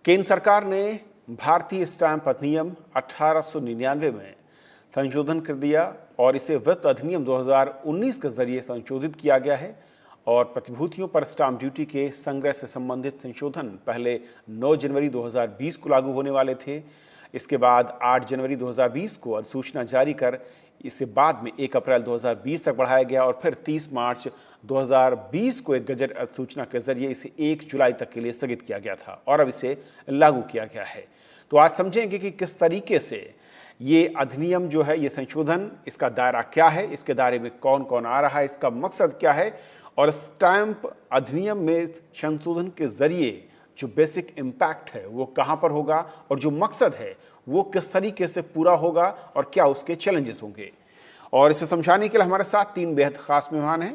केंद्र सरकार ने भारतीय स्टैंप अधिनियम 1899 में संशोधन कर दिया और इसे वित्त अधिनियम 2019 के जरिए संशोधित किया गया है। और प्रतिभूतियों पर स्टाम्प ड्यूटी के संग्रह से संबंधित संशोधन पहले 9 जनवरी 2020 को लागू होने वाले थे। इसके बाद 8 जनवरी 2020 को अधिसूचना जारी कर इसे बाद में 1 अप्रैल 2020 तक बढ़ाया गया और फिर 30 मार्च 2020 को एक गजट अधिसूचना के जरिए इसे 1 जुलाई तक के लिए स्थगित किया गया था और अब इसे लागू किया गया है। तो आज समझेंगे कि किस तरीके से ये अधिनियम जो है, ये संशोधन, इसका दायरा क्या है, इसके दायरे में कौन कौन आ रहा है, इसका मकसद क्या है और स्टैंप अधिनियम में संशोधन के जरिए जो बेसिक इम्पैक्ट है वो कहाँ पर होगा और जो मकसद है वो किस तरीके से पूरा होगा और क्या उसके चैलेंजेस होंगे। और इसे समझाने के लिए हमारे साथ 3 बेहद खास मेहमान हैं।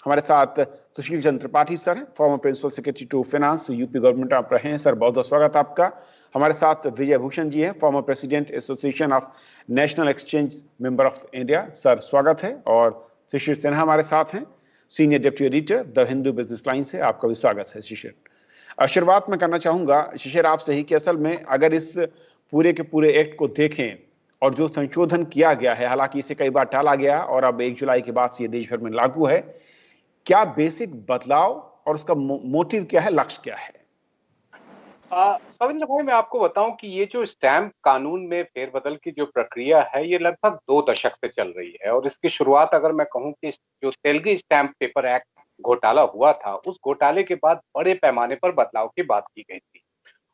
हमारे साथ सुशील चंद्र त्रिपाठी सर हैं, former principal secretary to finance, UP government आप रहे हैं सर, बहुत बहुत स्वागत आपका। हमारे साथ विजय भूषण जी हैं, former president association of national exchange member of India, sir स्वागत है। और शिशिर सिन्हा हमारे साथ हैं, senior deputy editor the Hindu business line से, आपका भी स्वागत है शिशिर। शुरुआत में करना चाहूंगा शिशिर आपसे ही कि असल में अगर इस पूरे के पूरे एक्ट को देखें और जो संशोधन किया गया है, हालांकि इसे कई बार टाला गया और अब 1 जुलाई के बाद से ये देश भर में लागू है, क्या बेसिक बदलाव और उसका मोटिव क्या है, लक्ष्य क्या है? रविंद्र भाई, मैं आपको बताऊं कि ये जो स्टैंप कानून में फेरबदल की जो प्रक्रिया है ये लगभग 2 दशक से चल रही है। और इसकी शुरुआत अगर मैं कहूं कि जो तेलुगु स्टैंप पेपर एक्ट घोटाला हुआ था, उस घोटाले के बाद बड़े पैमाने पर बदलाव की बात की गई थी।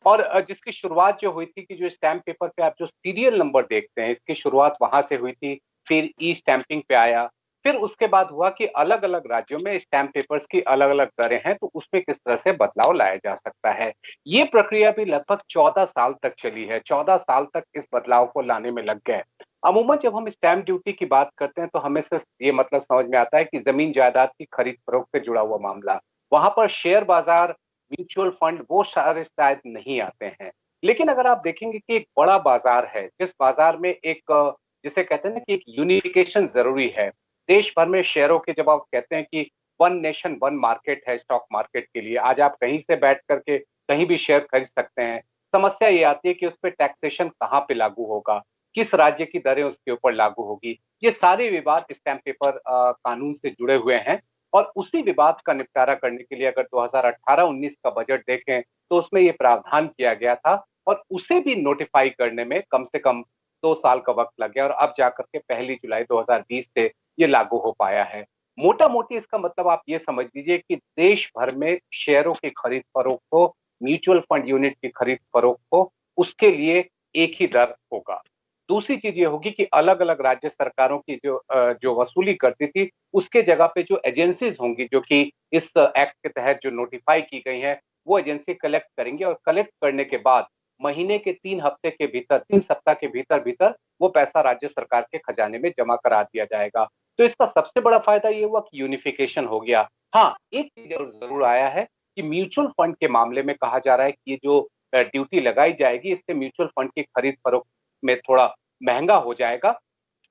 और जिसकी शुरुआत जो हुई थी कि जो स्टैंप पेपर पे आप जो सीरियल नंबर देखते हैं, इसकी शुरुआत वहां से हुई थी। फिर ई स्टैंपिंग पे आया। फिर उसके बाद हुआ कि अलग अलग राज्यों में स्टैंप पेपर्स की अलग अलग दरें हैं, तो उसमें किस तरह से बदलाव लाया जा सकता है। ये प्रक्रिया भी लगभग 14 साल तक चली है। 14 साल तक इस बदलाव को लाने में लग गए। अमूमन जब हम स्टैंप ड्यूटी की बात करते हैं तो हमें सिर्फ ये मतलब समझ में आता है कि जमीन जायदाद की खरीद फरोख्त से जुड़ा हुआ मामला, वहां पर शेयर बाजार, म्यूचुअल फंड, वो सारे शायद नहीं आते हैं। लेकिन अगर आप देखेंगे कि एक बड़ा बाजार है, जिस बाजार में एक जिसे कहते हैं ना कि एक यूनिफिकेशन जरूरी है। देश भर में शेयरों के, जब आप कहते हैं कि वन नेशन वन मार्केट है स्टॉक मार्केट के लिए, आज आप कहीं से बैठ करके कहीं भी शेयर खरीद सकते हैं। समस्या ये आती है कि उस पर टैक्सेशन कहाँ पे लागू होगा, किस राज्य की दरें उसके ऊपर लागू होगी। ये सारे विवाद स्टैंप पेपर कानून से जुड़े हुए हैं। और उसी विवाद का निपटारा करने के लिए अगर 2018-19 का बजट देखें तो उसमें ये प्रावधान किया गया था और उसे भी नोटिफाई करने में कम से कम 2 साल का वक्त लग गया और अब जाकर के 1 जुलाई 2020 से ये लागू हो पाया है। मोटा मोटी इसका मतलब आप ये समझ लीजिए कि देश भर में शेयरों की खरीद फरोख्त हो, म्यूचुअल फंड यूनिट की खरीद फरोख्त हो, उसके लिए एक ही दर होगा। दूसरी चीज ये होगी कि अलग अलग राज्य सरकारों की जो वसूली करती थी, उसके जगह पे जो एजेंसीज होंगी जो कि इस एक्ट के तहत जो नोटिफाई की गई हैं, वो एजेंसी कलेक्ट करेंगी और कलेक्ट करने के बाद महीने के 3 हफ्ते के भीतर, 3 सप्ताह के भीतर भीतर वो पैसा राज्य सरकार के खजाने में जमा करा दिया जाएगा। तो इसका सबसे बड़ा फायदा ये हुआ कि यूनिफिकेशन हो गया। हाँ, एक चीज जरूर आया है कि म्यूचुअल फंड के मामले में कहा जा रहा है कि ये जो ड्यूटी लगाई जाएगी, इससे म्यूचुअल फंड की खरीद फरोख्त में थोड़ा महंगा हो जाएगा।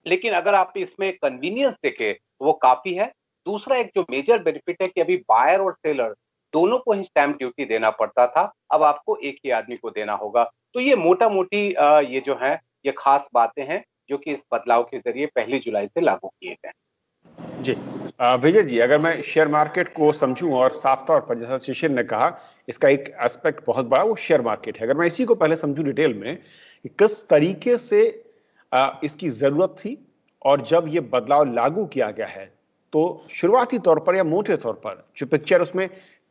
लेकिन अगर आप इसमें कन्वीनियंस देखें तो वो काफी है। दूसरा एक जो मेजर बेनिफिट है कि अभी बायर और सेलर दोनों को ही स्टैंप ड्यूटी देना पड़ता था, अब आपको एक ही आदमी को देना होगा। तो ये मोटा मोटी ये जो है ये खास बातें हैं जो कि इस बदलाव के जरिए 1 जुलाई से लागू किए गए। जी विजय जी, अगर मैं शेयर मार्केट को समझूं और साफ तौर पर जैसा शिशिर ने कहा, इसका एक एस्पेक्ट बहुत बड़ा वो शेयर मार्केट है। अगर मैं इसी को पहले समझूं डिटेल में कि किस तरीके से इसकी जरूरत थी और जब ये बदलाव लागू किया गया है, तो शुरुआती तौर पर या मोटे तौर पर जो पिक्चर उसमें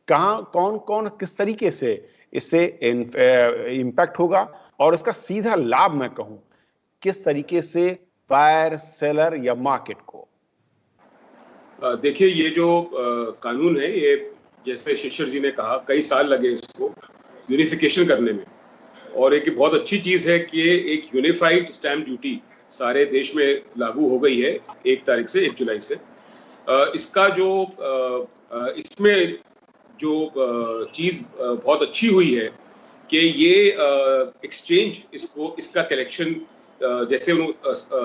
कहाँ कौन कौन किस तरीके से इससे इम्पैक्ट होगा और उसका सीधा लाभ मैं कहूं किस तरीके से बायर, सेलर या मार्केट को। देखिए, ये जो कानून है, ये जैसे शिशिर जी ने कहा, कई साल लगे इसको यूनिफिकेशन करने में। और एक बहुत अच्छी चीज़ है कि एक यूनिफाइड स्टैम्प ड्यूटी सारे देश में लागू हो गई है 1 तारीख से, 1 जुलाई से। इसका जो इसमें जो चीज़ बहुत अच्छी हुई है कि ये एक्सचेंज इसका कलेक्शन जैसे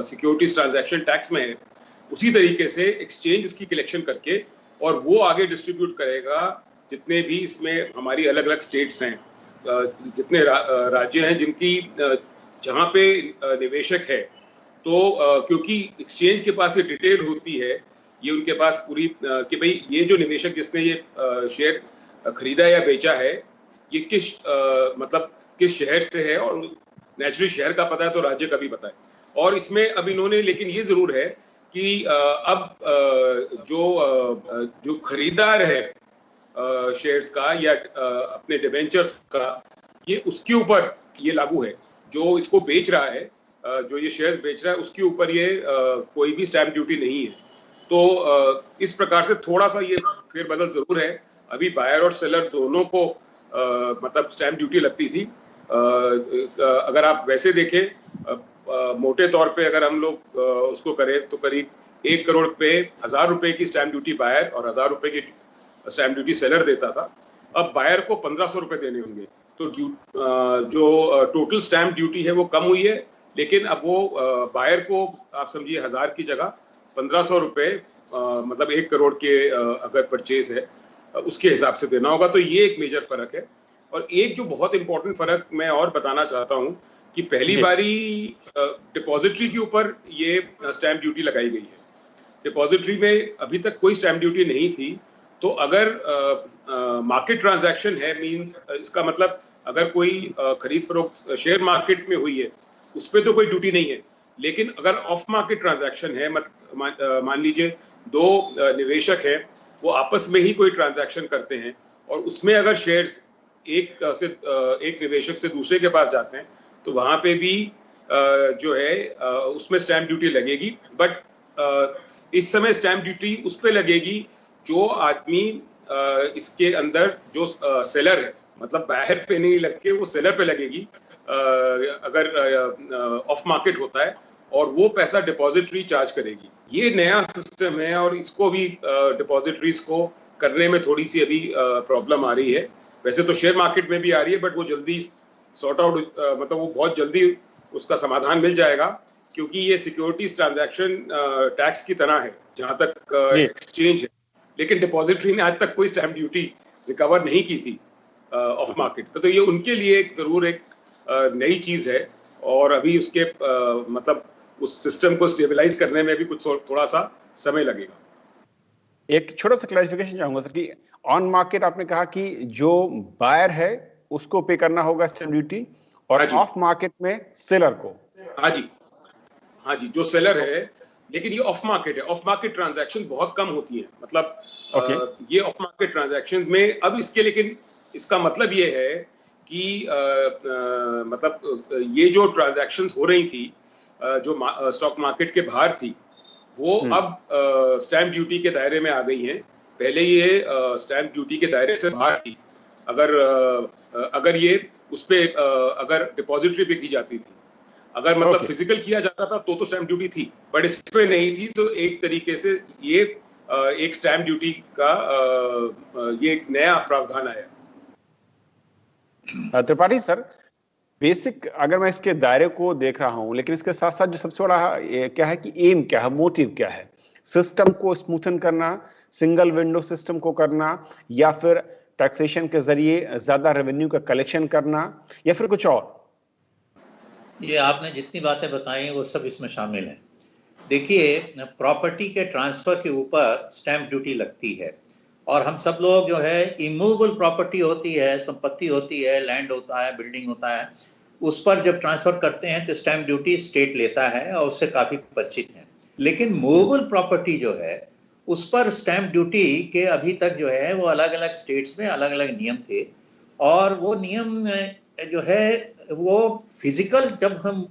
सिक्योरिटीज ट्रांजैक्शन टैक्स में है, उसी तरीके से एक्सचेंज इसकी कलेक्शन करके और वो आगे डिस्ट्रीब्यूट करेगा जितने भी इसमें हमारी अलग अलग स्टेट्स हैं जितने राज्य हैं जिनकी जहाँ पे निवेशक है, तो क्योंकि एक्सचेंज के पास ये डिटेल होती है, ये उनके पास पूरी कि भाई ये जो निवेशक जिसने ये शेयर खरीदा या बेचा है, ये मतलब किस शहर से है, और नेचुरली शहर का पता है तो राज्य का भी पता है। और इसमें अब इन्होंने, लेकिन ये जरूर है कि अब जो खरीदार है शेयर्स का या अपने डिबेंचर्स का, ये उसके ऊपर ये लागू है। जो इसको बेच रहा है, जो ये शेयर्स बेच रहा है, उसके ऊपर ये कोई भी स्टैंप ड्यूटी नहीं है। तो इस प्रकार से थोड़ा सा ये फेरबदल जरूर है। अभी बायर और सेलर दोनों को मतलब स्टैंप ड्यूटी लगती थी। अगर आप वैसे देखें मोटे तौर पे, अगर हम लोग उसको करें तो करीब 1 करोड़ पे 1000 रुपए की स्टैंप ड्यूटी बायर और 1000 रुपए की स्टैंप ड्यूटी सेलर देता था। अब बायर को 1500 रुपए देने होंगे। तो जो टोटल स्टैंप ड्यूटी है वो कम हुई है, लेकिन अब वो बायर को आप समझिए 1000 की जगह 1500 रुपए मतलब 1 करोड़ के अगर परचेज है उसके हिसाब से देना होगा। तो ये एक मेजर फर्क है। और एक जो बहुत इंपॉर्टेंट फर्क मैं और बताना चाहता हूँ कि पहली बारी डिपॉजिटरी के ऊपर ये स्टैंप ड्यूटी लगाई गई है। डिपॉजिटरी में अभी तक कोई स्टैंप ड्यूटी नहीं थी। तो अगर मार्केट ट्रांजैक्शन है, मींस इसका मतलब अगर कोई खरीद फरोख्त शेयर मार्केट में हुई है, उस पर तो कोई ड्यूटी नहीं है। लेकिन अगर ऑफ मार्केट ट्रांजैक्शन है, मान लीजिए 2 निवेशक हैं, वो आपस में ही कोई ट्रांजैक्शन करते हैं और उसमें अगर शेयर्स एक निवेशक से दूसरे के पास जाते हैं, तो वहां पे भी जो है उसमें स्टैंप ड्यूटी लगेगी। बट इस समय स्टैंप ड्यूटी उस पे लगेगी जो आदमी इसके अंदर जो सेलर है, मतलब बायर पे नहीं लग के वो सेलर पे लगेगी अगर ऑफ मार्केट होता है, और वो पैसा डिपॉजिटरी चार्ज करेगी। ये नया सिस्टम है और इसको भी डिपॉजिटरीज को करने में थोड़ी सी अभी प्रॉब्लम आ रही है। वैसे तो शेयर मार्केट में भी आ रही है, बट वो जल्दी सॉर्ट आउट मतलब वो बहुत जल्दी उसका समाधान मिल जाएगा, क्योंकि ये सिक्योरिटीज ट्रांजैक्शन टैक्स की तरह है जहां तक एक्सचेंज है। लेकिन डिपॉजिटरी ने आज तक कोई स्टैंप ड्यूटी रिकवर नहीं की थी ऑफ मार्केट। तो ये उनके लिए जरूर एक नई चीज है, और अभी उसके मतलब उस सिस्टम को स्टेबलाइज करने में भी कुछ थोड़ा सा समय लगेगा। एक छोटा सा क्लैरिफिकेशन चाहूंगा सर कि ऑन मार्केट आपने कहा कि जो बायर है उसको पे करना होगा स्टैंप ड्यूटी, और ऑफ मार्केट में सेलर को। हाँ जी, जो सेलर है, लेकिन ये ऑफ मार्केट है। ऑफ मार्केट ट्रांजैक्शन बहुत कम होती है, मतलब ये ऑफ मार्केट ट्रांजैक्शन में अब इसके, लेकिन इसका मतलब ये है कि मतलब ये जो ट्रांजैक्शंस हो रही थी जो स्टॉक मार्केट के बाहर थी, वो अब स्टैंप ड्यूटी के दायरे में आ गई हैं। पहले ये स्टैंप ड्यूटी के दायरे से बाहर थी। अगर ये उस पे अगर डिपॉजिटरी पे की जाती थी, अगर मतलब फिजिकल किया जाता था तो स्टैंप ड्यूटी थी, बट इस पे नहीं थी। तो एक तरीके से ये एक स्टैंप ड्यूटी का ये एक नया प्रावधान आया। त्रिपाठी सर, बेसिक अगर मैं इसके दायरे को देख रहा हूं, लेकिन इसके साथ साथ जो सबसे बड़ा क्या है कि एम क्या है, मोटिव क्या है? सिस्टम को स्मूथन करना, सिंगल विंडो सिस्टम को करना, या फिर टैक्सेशन के जरिए ज्यादा रेवेन्यू का कलेक्शन करना, या फिर कुछ और? ये आपने जितनी बातें बताई वो सब इसमें शामिल है। देखिए, प्रॉपर्टी के ट्रांसफर के ऊपर स्टैंप ड्यूटी लगती है, और हम सब लोग जो है इमूवेबल प्रॉपर्टी होती है, संपत्ति होती है, लैंड होता है, बिल्डिंग होता है, उस पर जब ट्रांसफर करते हैं तो स्टैंप ड्यूटी स्टेट लेता है और उससे काफी परिचित है। लेकिन मूवेबल प्रॉपर्टी जो है उस पर स्टैंप ड्यूटी के अभी तक जो है वो अलग अलग स्टेट्स में अलग अलग नियम थे, और वो नियम जो है वो फिजिकल जब हम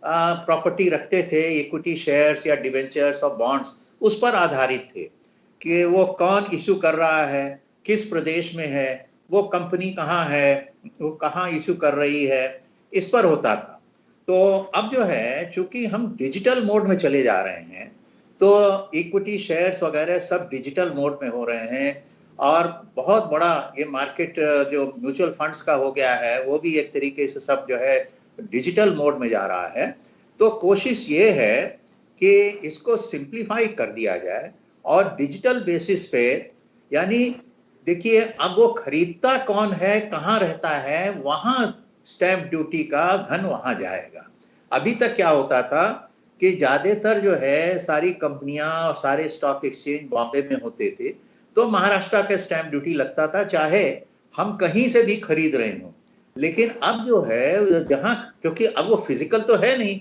प्रॉपर्टी रखते थे, इक्विटी शेयर्स या डिवेंचर्स और बॉन्ड्स, उस पर आधारित थे कि वो कौन इशू कर रहा है, किस प्रदेश में है, वो कंपनी कहाँ है, वो कहाँ इशू कर रही है, इस पर होता था। तो अब जो है चूंकि हम डिजिटल मोड में चले जा रहे हैं, तो इक्विटी शेयर्स वगैरह सब डिजिटल मोड में हो रहे हैं, और बहुत बड़ा ये मार्केट जो म्यूचुअल फंड्स का हो गया है वो भी एक तरीके से सब जो है डिजिटल मोड में जा रहा है। तो कोशिश ये है कि इसको सिंप्लीफाई कर दिया जाए और डिजिटल बेसिस पे, यानी देखिए, अब वो खरीदता कौन है, कहाँ रहता है, वहां स्टैंप ड्यूटी का धन वहां जाएगा। अभी तक क्या होता था कि ज्यादातर जो है सारी कंपनियां और सारे स्टॉक एक्सचेंज बॉम्बे में होते थे, तो महाराष्ट्र का स्टैंप ड्यूटी लगता था, चाहे हम कहीं से भी खरीद रहे हो। लेकिन अब जो है जहां, क्योंकि अब वो फिजिकल तो है नहीं,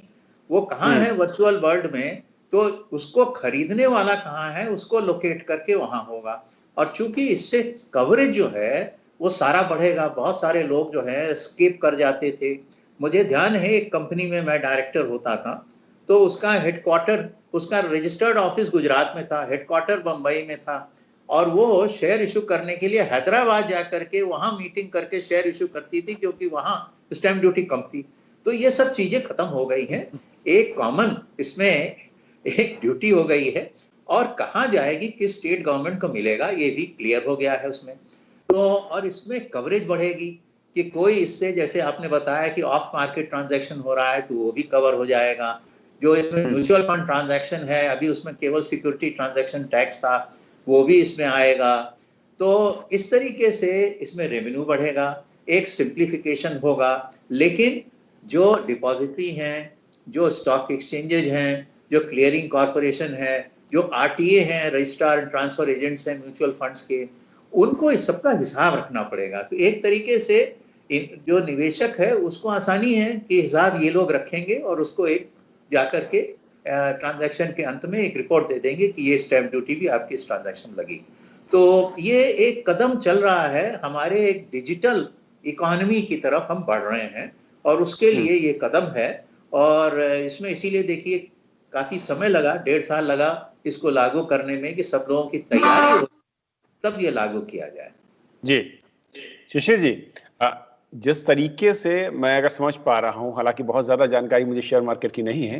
वो कहाँ है, वर्चुअल वर्ल्ड में, तो उसको खरीदने वाला कहाँ है उसको लोकेट करके वहां होगा। और चूंकि इससे कवरेज जो है वो सारा बढ़ेगा, बहुत सारे लोग जो है स्किप कर जाते थे। मुझे ध्यान है एक कंपनी में मैं डायरेक्टर होता था, तो उसका हेडक्वार्टर, उसका रजिस्टर्ड ऑफिस गुजरात में था, हेडक्वार्टर बंबई में था, और वो शेयर इशू करने के लिए हैदराबाद जाकर के वहां मीटिंग करके शेयर इशू करती थी, क्योंकि वहां स्टैंप ड्यूटी कम थी। तो ये सब चीजें खत्म हो गई हैं, एक कॉमन इसमें एक ड्यूटी हो गई है, और कहाँ जाएगी, किस स्टेट गवर्नमेंट को मिलेगा, ये भी क्लियर हो गया है उसमें। तो और इसमें कवरेज बढ़ेगी कि कोई इससे, जैसे आपने बताया कि ऑफ मार्केट ट्रांजैक्शन हो रहा है, तो वो भी कवर हो जाएगा। जो इसमें म्यूचुअल फंड ट्रांजैक्शन है, अभी उसमें केवल सिक्योरिटी ट्रांजैक्शन टैक्स था, वो भी इसमें आएगा। तो इस तरीके से इसमें रेवेन्यू बढ़ेगा, एक सिंप्लीफिकेशन होगा। लेकिन जो डिपॉजिटरी हैं, जो स्टॉक एक्सचेंजेज हैं, जो क्लियरिंग कॉरपोरेशन है, जो आरटीए हैं, रजिस्ट्रार एंड ट्रांसफर एजेंट्स हैं म्यूचुअल फंड्स के, उनको इस सबका हिसाब रखना पड़ेगा। तो एक तरीके से जो निवेशक है उसको आसानी है कि हिसाब ये लोग रखेंगे, और उसको एक जाकर के ट्रांजैक्शन के अंत में एक रिपोर्ट दे देंगे कि ये स्टैंप ड्यूटी भी आपकी इस ट्रांजैक्शन लगी। तो ये एक कदम चल रहा है, हमारे एक डिजिटल इकोनॉमी की तरफ हम बढ़ रहे हैं, और उसके लिए ये कदम है। और इसमें इसीलिए देखिए काफी समय लगा, 1.5 साल लगा इसको लागू करने में, कि सब लोगों की तैयारी हो तब ये लागू किया जाए। जी शिशिर जी, जिस तरीके से मैं अगर समझ पा रहा हूं, हालांकि बहुत ज्यादा जानकारी मुझे शेयर मार्केट की नहीं है,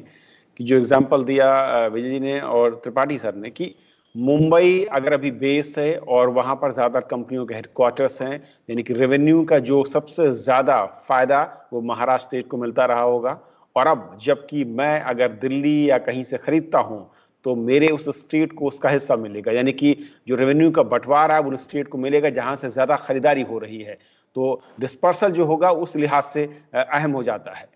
कि जो एग्जांपल दिया विजय जी ने और त्रिपाठी सर ने, कि मुंबई अगर अभी बेस है और वहां पर ज्यादा कंपनियों के हेडक्वार्टर्स हैं, यानी कि रेवेन्यू का जो सबसे ज्यादा फायदा वो महाराष्ट्र स्टेट को मिलता रहा होगा। और अब जबकि मैं अगर दिल्ली या कहीं से खरीदता हूं तो मेरे उस स्टेट को उसका हिस्सा मिलेगा, यानी कि जो रेवेन्यू का बंटवारा है वो उस स्टेट को मिलेगा जहां से ज्यादा खरीदारी हो रही है। तो डिस्पर्सल जो होगा उस लिहाज से अहम हो जाता है।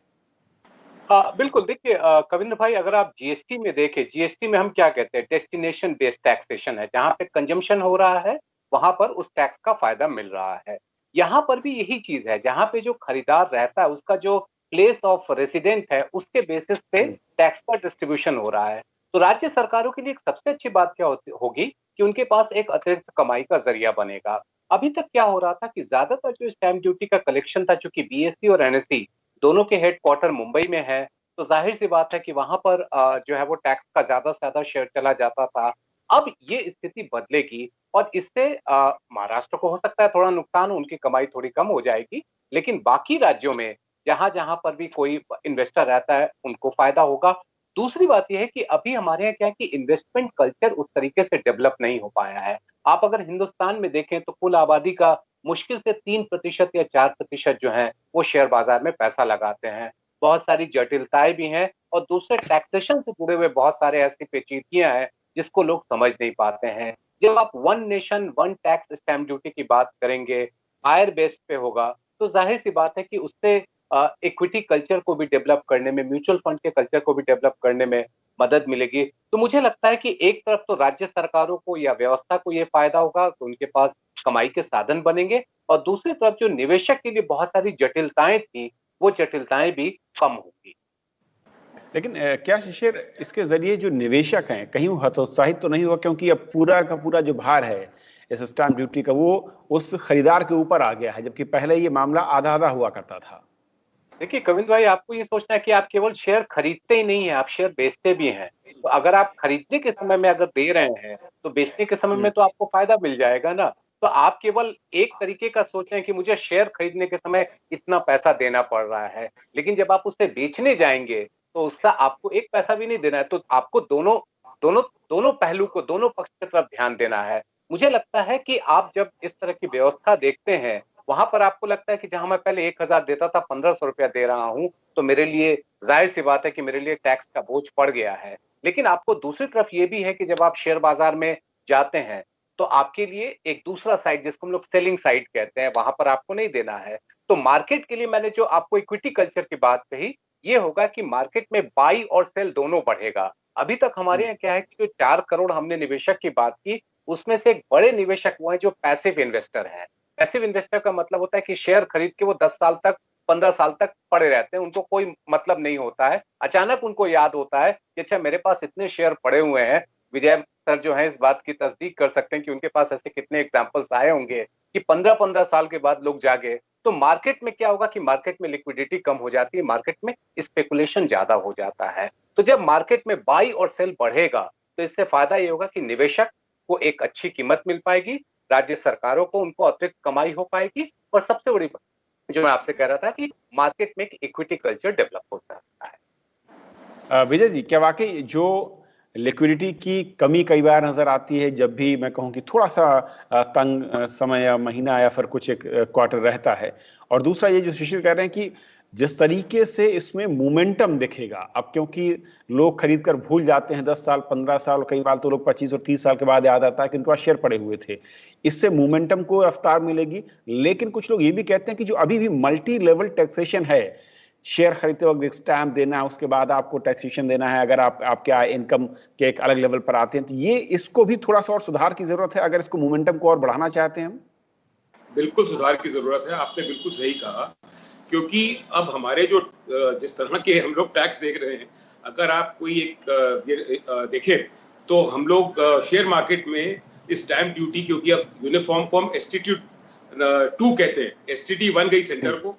हाँ बिल्कुल, देखिए कविंद्र भाई, अगर आप जीएसटी में देखें, जीएसटी में हम क्या कहते हैं, डेस्टिनेशन बेस्ड टैक्सेशन है। जहां पे कंजम्पशन हो रहा है वहां पर उस टैक्स का फायदा मिल रहा है। यहाँ पर भी यही चीज है, जहां पे जो खरीदार रहता है उसका जो प्लेस ऑफ रेसिडेंट है उसके बेसिस पे टैक्स का डिस्ट्रीब्यूशन हो रहा है। तो राज्य सरकारों के लिए एक सबसे अच्छी बात क्या होगी कि उनके पास एक अतिरिक्त कमाई का जरिया बनेगा। अभी तक क्या हो रहा था कि ज्यादातर जो स्टैंप ड्यूटी का कलेक्शन था, चूंकि बीएसई और एनएसई दोनों के हेडक्वार्टर मुंबई में है, तो जाहिर सी बात है कि वहां पर जो है वो टैक्स का ज्यादा से ज्यादा शेयर चला जाता था। अब ये स्थिति बदलेगी, और इससे महाराष्ट्र को हो सकता है थोड़ा नुकसान, उनकी कमाई थोड़ी कम हो जाएगी, लेकिन बाकी राज्यों में जहां जहां पर भी कोई इन्वेस्टर रहता है उनको फायदा होगा। दूसरी बात यह है कि अभी हमारे यहाँ क्या है कि इन्वेस्टमेंट कल्चर उस तरीके से डेवलप नहीं हो पाया है। आप अगर हिंदुस्तान में देखें तो कुल आबादी का मुश्किल से 3% या 4% जो है वो शेयर बाजार में पैसा लगाते हैं। बहुत सारी जटिलताएं भी हैं, और दूसरे टैक्सेशन से जुड़े हुए बहुत सारे ऐसी पेचीदगियां हैं जिसको लोग समझ नहीं पाते हैं। जब आप one nation one tax stamp duty की बात करेंगे, हायर बेस पे होगा, तो जाहिर सी बात है कि उससे इक्विटी कल्चर को भी डेवलप करने में, म्यूचुअल फंड के कल्चर को भी डेवलप करने में मदद मिलेगी। तो मुझे लगता है कि एक तरफ तो राज्य सरकारों को या व्यवस्था को ये फायदा होगा कि उनके पास कमाई के साधन बनेंगे, और दूसरी तरफ जो निवेशक के लिए बहुत सारी जटिलताएं थी वो जटिलताएं भी कम होगी। लेकिन क्या शिशिर, इसके जरिए जो निवेशक हैं कहीं वो हतोत्साहित तो नहीं हुआ, क्योंकि अब पूरा का पूरा जो भार है इस स्टैंप ड्यूटी का वो उस खरीदार के ऊपर आ गया है, जबकि पहले ये मामला आधा आधा हुआ करता था। देखिए कविंद्र भाई, आपको ये सोचना है कि आप केवल शेयर खरीदते ही नहीं है, आप शेयर बेचते भी हैं। तो अगर आप खरीदने के समय में अगर दे रहे हैं तो बेचने के समय में तो आपको फायदा मिल जाएगा ना। तो आप केवल एक तरीके का सोच रहे हैं कि मुझे शेयर खरीदने के समय इतना पैसा देना पड़ रहा है, लेकिन जब आप उसे बेचने जाएंगे तो उसका आपको एक पैसा भी नहीं देना है। तो आपको दोनों दोनों दोनों पहलू को, दोनों पक्ष की तरफ ध्यान देना है। मुझे लगता है कि आप जब इस तरह की व्यवस्था देखते हैं, वहां पर आपको लगता है कि जहां मैं पहले 1,000 देता था 1,500 रुपया दे रहा हूं, तो मेरे लिए जाहिर सी बात है कि मेरे लिए टैक्स का बोझ पड़ गया है। लेकिन आपको दूसरी तरफ ये भी है कि जब आप शेयर बाजार में जाते हैं तो आपके लिए एक दूसरा साइड जिसको हम लोग सेलिंग साइड कहते हैं, वहां पर आपको नहीं देना है। तो मार्केट के लिए मैंने जो आपको इक्विटी कल्चर की बात कही, ये होगा कि मार्केट में बाई और सेल दोनों बढ़ेगा। अभी तक हमारे यहाँ क्या है कि जो 4 करोड़ हमने निवेशक की बात की, उसमें से एक बड़े निवेशक वो है जो पैसिव इन्वेस्टर है। पैसिव इन्वेस्टर का मतलब होता है कि शेयर खरीद के वो 10 साल तक 15 साल तक पड़े रहते हैं, उनको कोई मतलब नहीं होता है। अचानक उनको याद होता है कि अच्छा मेरे पास इतने शेयर पड़े हुए हैं। विजय सर जो है इस बात की तस्दीक कर सकते हैं कि उनके पास ऐसे कितने एग्जाम्पल्स आए होंगे कि 15-15 साल के बाद लोग जागे। तो मार्केट में क्या होगा कि मार्केट में लिक्विडिटी कम हो जाती है, मार्केट में स्पेकुलेशन ज्यादा हो जाता है। तो जब मार्केट में बाई और सेल बढ़ेगा तो इससे फायदा ये होगा कि निवेशक को एक अच्छी कीमत मिल पाएगी, राज्य सरकारों को उनको अतिरिक्त कमाई हो पाएगी, और सबसे बड़ी बात जो मैं आपसे कह रहा था कि मार्केट में एक इक्विटी कल्चर डेवलप हो सकता है। विजय जी, क्या वाकई जो लिक्विडिटी की कमी कई बार नजर आती है जब भी मैं कहूं कि थोड़ा सा तंग समय या महीना या फिर कुछ एक क्वार्टर रहता है, और दूसरा ये जो शिशिर कह रहे हैं कि जिस तरीके से इसमें मोमेंटम दिखेगा अब, क्योंकि लोग खरीद कर भूल जाते हैं 10 साल 15 साल, कई बार तो लोग 25 और 30 साल के बाद याद आता है कि उनके पास शेयर पड़े हुए थे। इससे मोमेंटम को रफ्तार मिलेगी। लेकिन कुछ लोग ये भी कहते हैं कि जो अभी भी मल्टी लेवल टैक्सेशन है, शेयर खरीदते वक्त एक स्टैंप देना है, उसके बाद आपको टैक्सेशन देना है अगर आपके इनकम के एक अलग लेवल पर आते हैं, तो ये इसको भी थोड़ा सा और सुधार की जरूरत है अगर इसको मोमेंटम को और बढ़ाना चाहते हैं हम। बिल्कुल सुधार की जरूरत है, आपने बिल्कुल सही कहा। क्योंकि अब हमारे जो जिस तरह के हम लोग टैक्स देख रहे हैं, अगर आप कोई एक देखें तो हम लोग शेयर मार्केट में स्टैंप ड्यूटी, क्योंकि अब यूनिफॉर्म को हम STT 2 कहते हैं, STT 1 गई सेंटर को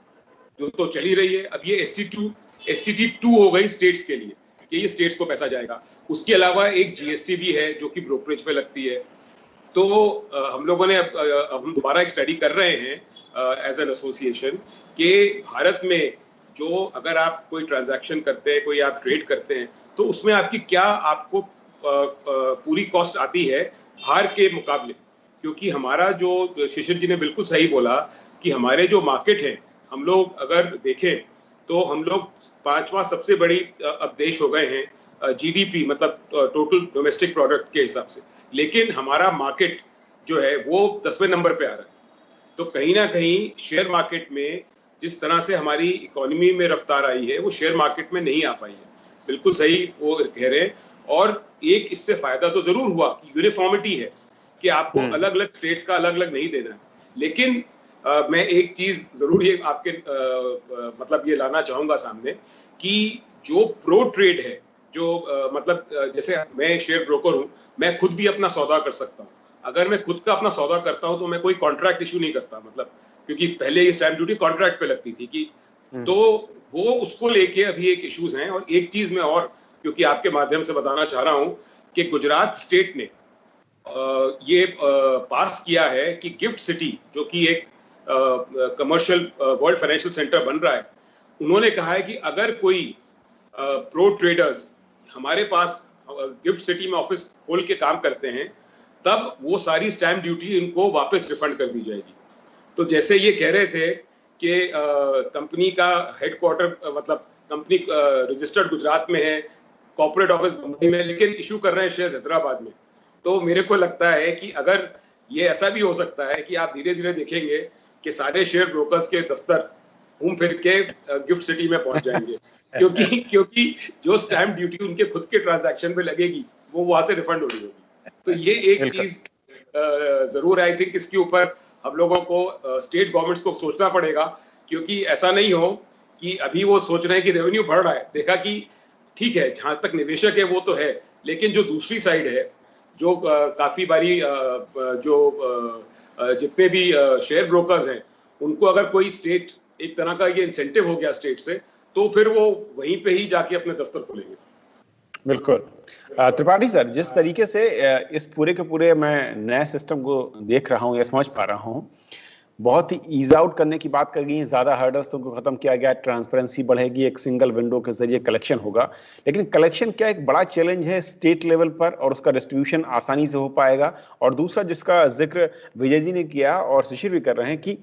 जो तो चली रही है, अब ये STT 2 हो गई स्टेट्स के लिए कि ये स्टेट्स को पैसा जाएगा। उसके अलावा एक GST भी है जो कि ब्रोकरेज पे लगती है। तो हम लोगों ने अब हम दोबारा एक स्टडी कर रहे हैं एज एन एसोसिएशन कि भारत में जो अगर आप कोई ट्रांजैक्शन करते हैं, कोई आप ट्रेड करते हैं, तो उसमें आपकी क्या आपको पूरी कॉस्ट आती है बाहर के मुकाबले। क्योंकि हमारा जो शिशिर जी ने बिल्कुल सही बोला कि हमारे जो मार्केट है, हम लोग अगर देखें तो हम लोग 5वां सबसे बड़ी अब देश हो गए हैं GDP मतलब टोटल डोमेस्टिक प्रोडक्ट के हिसाब से, लेकिन हमारा मार्केट जो है वो 10वें नंबर पे आ रहा है। तो कहीं ना कहीं शेयर मार्केट में जिस तरह से हमारी इकोनॉमी में रफ्तार आई है वो शेयर मार्केट में नहीं आ पाई है। बिल्कुल सही वो कह रहे हैं। और एक इससे फायदा तो जरूर हुआ कि यूनिफॉर्मिटी है कि आपको अलग अलग स्टेट्स का अलग अलग नहीं देना है। लेकिन मैं एक चीज जरूर ये आपके मतलब ये लाना चाहूंगा सामने कि जो प्रो ट्रेड है, जो मतलब जैसे मैं शेयर ब्रोकर हूं, मैं खुद भी अपना सौदा कर सकता हूं। अगर मैं खुद का अपना सौदा करता हूं तो मैं कोई कॉन्ट्रैक्ट इशू नहीं करता, मतलब क्योंकि पहले ये स्टैंप ड्यूटी कॉन्ट्रैक्ट पे लगती थी कि तो वो उसको लेके अभी एक इश्यूज हैं। और एक चीज मैं और क्योंकि आपके माध्यम से बताना चाह रहा हूं कि गुजरात स्टेट ने ये पास किया है कि गिफ्ट सिटी जो कि एक कमर्शियल वर्ल्ड फाइनेंशियल सेंटर बन रहा है, उन्होंने कहा है कि अगर कोई प्रो ट्रेडर्स हमारे पास गिफ्ट सिटी में ऑफिस खोल के काम करते हैं, तब वो सारी स्टैंप ड्यूटी इनको वापस रिफंड कर दी जाएगी। तो जैसे ये कह रहे थे कि कंपनी का हेडक्वार्टर मतलब कंपनी रजिस्टर्ड गुजरात में है, कॉर्पोरेट ऑफिस बम्बई में, लेकिन इशू कर रहे हैं शेयर हैदराबाद में। तो मेरे को लगता है कि अगर ये ऐसा भी हो सकता है कि आप धीरे धीरे देखेंगे कि सारे शेयर ब्रोकर्स के दफ्तर घूम फिर के गिफ्ट सिटी में पहुंच जाएंगे क्योंकि जो स्टैंप ड्यूटी उनके खुद के ट्रांजैक्शन पे लगेगी वो वहां से रिफंड हो रही होगी। तो ये एक चीज जरूर आई थिंक इसके ऊपर हम लोगों को स्टेट गवर्नमेंट्स को सोचना पड़ेगा, क्योंकि ऐसा नहीं हो कि अभी वो सोच रहे हैं कि रेवेन्यू बढ़ रहा है, देखा कि ठीक है जहां तक निवेशक है वो तो है, लेकिन जो दूसरी साइड है जो काफी बारी जो जितने भी शेयर ब्रोकर्स हैं उनको अगर कोई स्टेट एक तरह का ये इंसेंटिव हो गया स्टेट से, तो फिर वो वहीं पे ही जाके अपने दफ्तर खोलेंगे। बिल्कुल। त्रिपाठी सर, जिस तरीके से इस पूरे के पूरे मैं नए सिस्टम को देख रहा हूँ या समझ पा रहा हूँ, बहुत ही ईज आउट करने की बात कर गई है, ज्यादा हर्डल्स तो खत्म किया गया, ट्रांसपेरेंसी बढ़ेगी, एक सिंगल विंडो के जरिए कलेक्शन होगा। लेकिन कलेक्शन क्या एक बड़ा चैलेंज है स्टेट लेवल पर, और उसका डिस्ट्रीब्यूशन आसानी से हो पाएगा। और दूसरा जिसका जिक्र विजय जी ने किया और शिशिर भी कर रहे हैं कि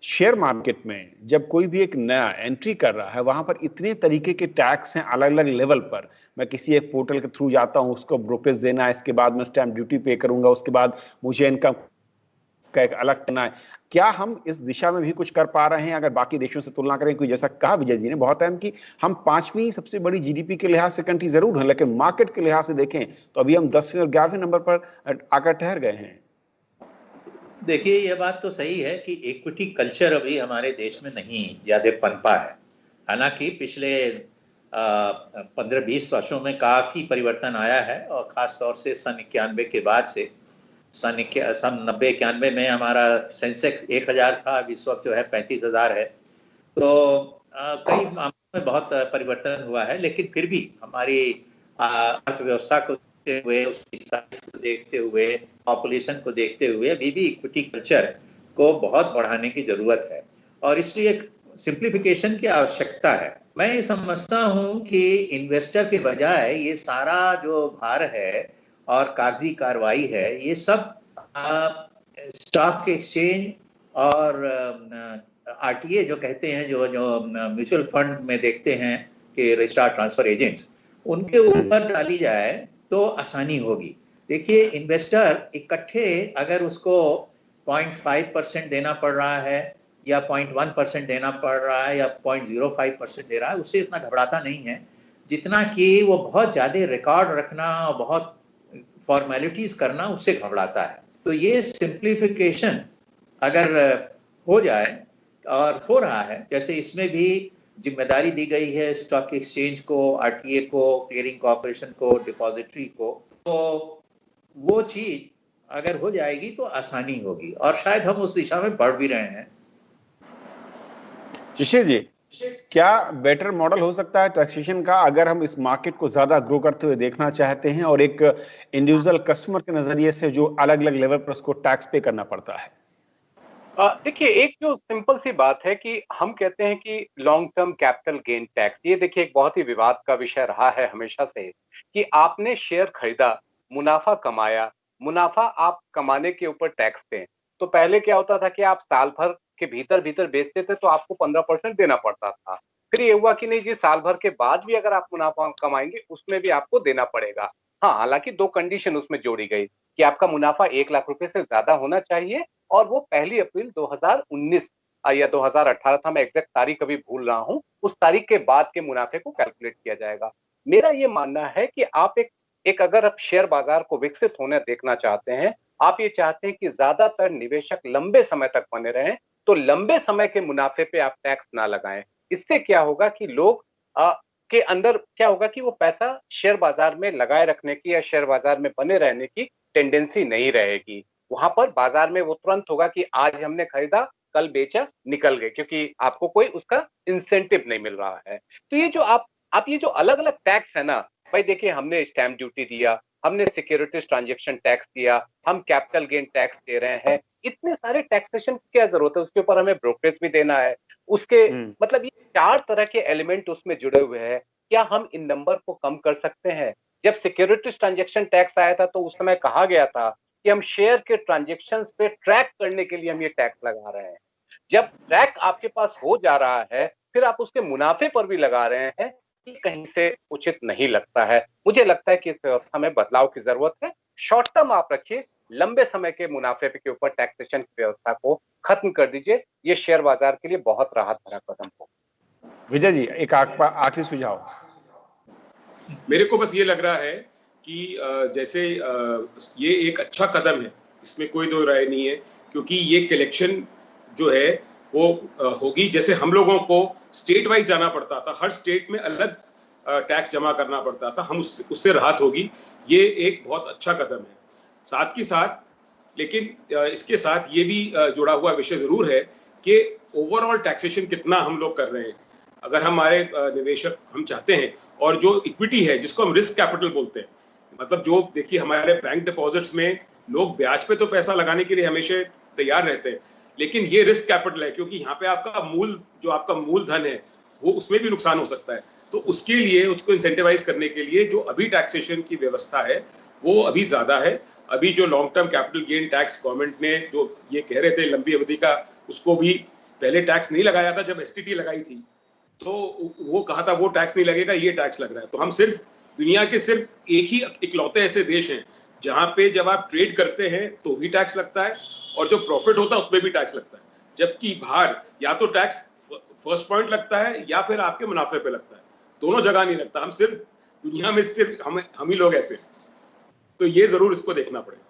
शेयर मार्केट में जब कोई भी एक नया एंट्री कर रहा है, वहां पर इतने तरीके के टैक्स हैं अलग अलग लेवल पर। मैं किसी एक पोर्टल के थ्रू जाता हूं, उसको ब्रोकरेज देना है, इसके बाद मैं स्टैंप ड्यूटी पे करूंगा, उसके बाद मुझे इनकम का एक अलग करना है। क्या हम इस दिशा में भी कुछ कर पा रहे हैं अगर बाकी देशों से तुलना करें? क्योंकि जैसा कहा विजय जी ने बहुत अहम कि हम 5वीं सबसे बड़ी जीडीपी के लिहाज से कंट्री जरूर हैं, लेकिन मार्केट के लिहाज से देखें तो अभी हम 10वें और 11वें नंबर पर आकर ठहर गए हैं। देखिए, यह बात तो सही है कि इक्विटी कल्चर अभी हमारे देश में नहीं ज्यादा पनपा है। हालांकि पिछले 15-20 वर्षों में काफी परिवर्तन आया है, और खास तौर से सन 91 के बाद से सन 90-91 में हमारा सेंसेक्स 1000 था, अब इस वक्त जो है 35,000 है। तो कई मामलों में बहुत परिवर्तन हुआ है, लेकिन फिर भी हमारी अर्थव्यवस्था को देखते हुए, उसकी साइज को देखते हुए, पॉपुलेशन को देखते हुए अभी भी इक्विटी कल्चर को बहुत बढ़ाने की जरूरत है, और इसलिए सिंप्लीफिकेशन की आवश्यकता है। मैं ये समझता हूँ कि इन्वेस्टर के बजाय ये सारा जो भार है और कागजी कार्रवाई है, ये सब स्टॉक एक्सचेंज और आरटीए जो कहते हैं, जो म्यूचुअल फंड में देखते हैं कि रजिस्ट्रार ट्रांसफर एजेंट्स, उनके ऊपर डाली जाए तो आसानी होगी। देखिए, इन्वेस्टर इकट्ठे अगर उसको 0.5% देना पड़ रहा है, या 0.1% देना पड़ रहा है, या 0.05% दे रहा है, उससे इतना घबराता नहीं है जितना कि वो बहुत ज्यादा रिकॉर्ड रखना और बहुत फॉर्मेलिटीज करना, उससे घबराता है। तो ये सिंप्लीफिकेशन अगर हो जाए, और हो रहा है, जैसे इसमें भी जिम्मेदारी दी गई है स्टॉक एक्सचेंज को, आरटीए को, क्लियरिंग कॉर्पोरेशन को, डिपॉजिटरी को, तो वो चीज अगर हो जाएगी तो आसानी होगी, और शायद हम उस दिशा में बढ़ भी रहे हैं। शिशिर जी, क्या बेटर मॉडल हो सकता है टैक्सेशन का अगर हम इस मार्केट को ज्यादा ग्रो करते हुए देखना चाहते हैं, और एक इंडिविजुअल कस्टमर के नजरिए से जो अलग अलग लेवल पर उसको टैक्स पे करना पड़ता है? देखिए, एक जो सिंपल सी बात है कि हम कहते हैं कि long term capital gain tax, ये देखिए एक बहुत ही विवाद का विषय रहा है हमेशा से, कि आपने शेयर खरीदा, मुनाफा कमाया, मुनाफा आप कमाने के ऊपर टैक्स दें। तो पहले क्या होता था कि आप साल भर के भीतर भीतर बेचते थे तो आपको 15% देना पड़ता था। फिर ये हुआ कि नहीं जी, साल भर के बाद भी अगर आप मुनाफा कमाएंगे उसमें भी आपको देना पड़ेगा। हाँ, हालांकि 2 कंडीशन उसमें जोड़ी गई कि आपका मुनाफा 1 लाख रुपए से ज्यादा होना चाहिए, और वो 1 अप्रैल 2019 या 2018 था, मैं एग्जैक्ट तारीख अभी भूल रहा हूं, उस तारीख के बाद के मुनाफे को कैलकुलेट किया जाएगा। मेरा ये मानना है कि आप एक अगर आप शेयर बाजार को विकसित होने देखना चाहते हैं, आप ये चाहते हैं कि ज्यादातर निवेशक लंबे समय तक बने रहें, तो लंबे समय के मुनाफे पे आप टैक्स ना लगाएं। इससे क्या होगा कि लोग के अंदर क्या होगा कि वो पैसा शेयर बाजार में लगाए रखने की या शेयर बाजार में बने रहने की टेंडेंसी नहीं रहेगी। वहां पर बाजार में वो तुरंत होगा कि आज हमने खरीदा, कल बेचा, निकल गए, क्योंकि आपको कोई उसका इंसेंटिव नहीं मिल रहा है। तो ये जो आप ये जो अलग अलग टैक्स है ना भाई, देखिए हमने स्टैंप ड्यूटी दिया, हमने सिक्योरिटीज ट्रांजैक्शन टैक्स दिया, हम कैपिटल गेन टैक्स दे रहे हैं, इतने सारे टैक्सेशन की क्या जरूरत है? उसके ऊपर हमें ब्रोकरेज भी देना है, उसके मतलब ये 4 तरह के एलिमेंट उसमें जुड़े हुए हैं। क्या हम इन नंबर को कम कर सकते हैं? जब सिक्योरिटीज ट्रांजैक्शन टैक्स आया था तो उस समय कहा गया था कि हम शेयर के ट्रांजैक्शंस पे ट्रैक करने के लिए हम ये टैक्स लगा रहे हैं। जब ट्रैक आपके पास हो जा रहा है, फिर आप उसके मुनाफे पर भी लगा रहे हैं, ये कहीं से उचित नहीं लगता है। मुझे लगता है कि इस व्यवस्था में बदलाव की जरूरत है। शॉर्ट टर्म आप रखिए, लंबे समय के मुनाफे के ऊपर टैक्सेशन की व्यवस्था को खत्म कर दीजिए। ये शेयर बाजार के लिए बहुत राहत भरा कदम हो। विजय जी, एक आखिरी सुझाव। मेरे को बस ये लग रहा है कि जैसे ये एक अच्छा कदम है, इसमें कोई दो राय नहीं है, क्योंकि ये कलेक्शन जो है वो होगी। जैसे हम लोगों को स्टेट वाइज जाना पड़ता था, हर स्टेट में अलग टैक्स जमा करना पड़ता था, हम उससे राहत होगी। ये एक बहुत अच्छा कदम है। साथ ही साथ लेकिन इसके साथ ये भी जुड़ा हुआ विषय जरूर है कि ओवरऑल टैक्सेशन कितना हम लोग कर रहे हैं। अगर हमारे निवेशक हम चाहते हैं, और जो इक्विटी है जिसको हम रिस्क कैपिटल बोलते हैं, मतलब जो देखिए हमारे बैंक डिपॉजिट्स में लोग ब्याज पे तो पैसा लगाने के लिए हमेशा तैयार रहते हैं, लेकिन ये रिस्क कैपिटल है, क्योंकि यहाँ पे आपका आपका मूलधन है वो उसमें भी नुकसान हो सकता है। तो उसके लिए उसको इंसेंटिवाइज करने के लिए जो अभी टैक्सेशन की व्यवस्था है वो अभी ज्यादा है। अभी जो long term capital gain tax government ने जो ये कह रहे थे लंबी अवधि का, उसको भी पहले टैक्स नहीं लगाया था जब एसटीटी लगाई थी, तो वो कहा था वो टैक्स नहीं लगेगा, ये टैक्स लग रहा है। तो हम सिर्फ दुनिया के सिर्फ एक ही इकलौते ऐसे देश हैं जहां पे जब आप ट्रेड करते हैं तो भी टैक्स लगता है और जो प्रॉफिट होता है उसमें भी टैक्स लगता है, जबकि बाहर या तो टैक्स फर्स्ट पॉइंट लगता है या फिर आपके मुनाफे पे लगता है, दोनों जगह नहीं लगता। हम सिर्फ दुनिया में सिर्फ हम ही लोग ऐसे, तो ये जरूर इसको देखना पड़ेगा।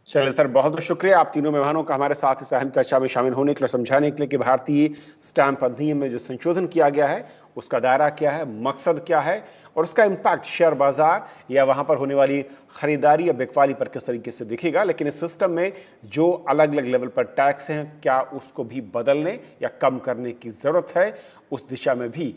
चलिए सर, बहुत बहुत शुक्रिया आप तीनों मेहमानों का हमारे साथ इस अहम चर्चा में शामिल होने के लिए, समझाने के लिए कि भारतीय स्टैंप अधिनियम में जो संशोधन किया गया है उसका दायरा क्या है, मकसद क्या है और उसका इम्पैक्ट शेयर बाजार या वहां पर होने वाली खरीदारी या बिकवाली पर किस तरीके से दिखेगा। लेकिन इस सिस्टम में जो अलग अलग लेवल पर टैक्स हैं, क्या उसको भी बदलने या कम करने की जरूरत है, उस दिशा में भी